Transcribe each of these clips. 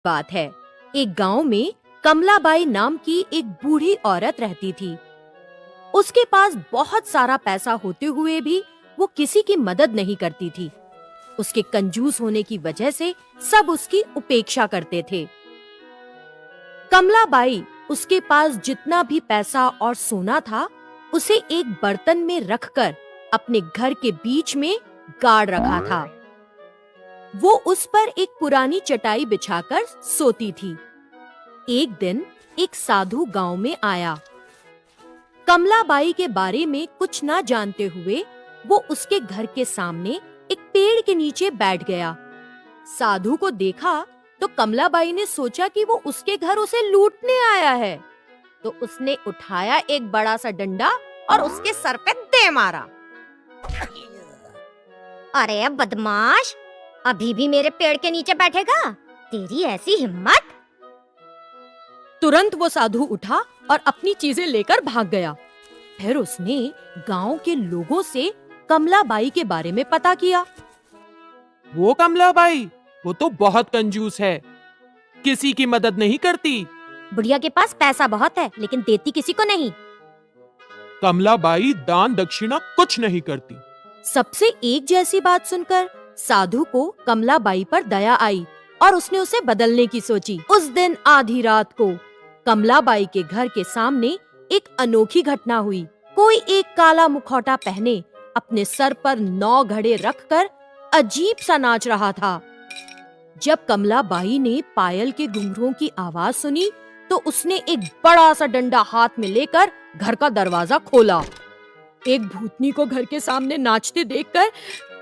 बात है। एक गांव में कमलाबाई नाम की एक बूढ़ी औरत रहती थी। उसके पास बहुत सारा पैसा होते हुए भी वो किसी की मदद नहीं करती थी। उसके कंजूस होने की वजह से सब उसकी उपेक्षा करते थे। कमलाबाई उसके पास जितना भी पैसा और सोना था, उसे एक बर्तन में रखकर अपने घर के बीच में गाड़ रखा था। वो उस पर एक पुरानी चटाई बिछाकर सोती थी। एक दिन एक साधु गांव में आया। कमलाबाई के बारे में कुछ ना जानते हुए वो उसके घर के सामने एक पेड़ के नीचे बैठ गया। साधु को देखा तो कमलाबाई ने सोचा कि वो उसके घर उसे लूटने आया है, तो उसने उठाया एक बड़ा सा डंडा और उसके सर पे दे मारा। अरे बदमाश, अभी भी मेरे पेड़ के नीचे बैठेगा? तेरी ऐसी हिम्मत! तुरंत वो साधु उठा और अपनी चीजें लेकर भाग गया। फिर उसने गांव के लोगों से कमलाबाई के बारे में पता किया। वो कमलाबाई, वो तो बहुत कंजूस है, किसी की मदद नहीं करती। बुढ़िया के पास पैसा बहुत है लेकिन देती किसी को नहीं। कमलाबाई दान दक्षिणा कुछ नहीं करती। सबसे एक जैसी बात सुनकर साधु को कमलाबाई पर दया आई और उसने उसे बदलने की सोची। उस दिन आधी रात को कमलाबाई के घर के सामने एक अनोखी घटना हुई। कोई एक काला मुखौटा पहने अपने सर पर 9 घड़े रखकर अजीब सा नाच रहा था। जब कमलाबाई ने पायल के घुंघरुओं की आवाज सुनी तो उसने एक बड़ा सा डंडा हाथ में लेकर घर का दरवाजा खोला। एक भूतनी को घर के सामने नाचते देखकर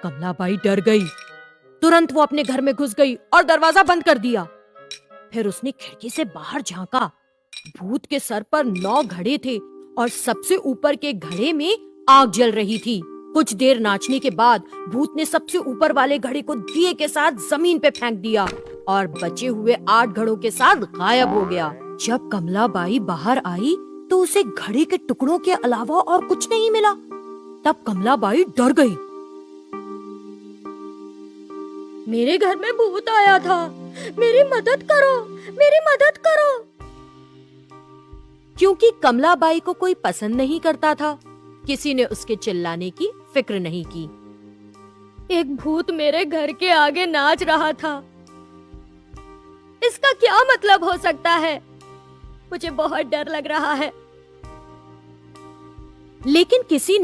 कमलाबाई डर गई। तुरंत वो अपने घर में घुस गई और दरवाजा बंद कर दिया। फिर उसने खिड़की से बाहर झांका। भूत के सर पर 9 घड़े थे और सबसे ऊपर के घड़े में आग जल रही थी। कुछ देर नाचने के बाद भूत ने सबसे ऊपर वाले घड़े को दिए के साथ जमीन पे फेंक दिया और बचे हुए 8 घड़ों के साथ गायब हो गया। जब कमलाबाई बाहर आई तो उसे घड़े के टुकड़ों के अलावा और कुछ नहीं मिला। तब कमलाबाई डर गई। मेरे घर में भूत आया था, मेरी मदद करो, मेरी मदद करो। क्योंकि कमलाबाई को कोई पसंद नहीं करता था, किसी ने उसके चिल्लाने की फिक्र नहीं की। एक भूत मेरे घर के आगे नाच रहा था, इसका क्या मतलब हो सकता है? मुझे बहुत डर लग रहा है। लेकिन किसी ने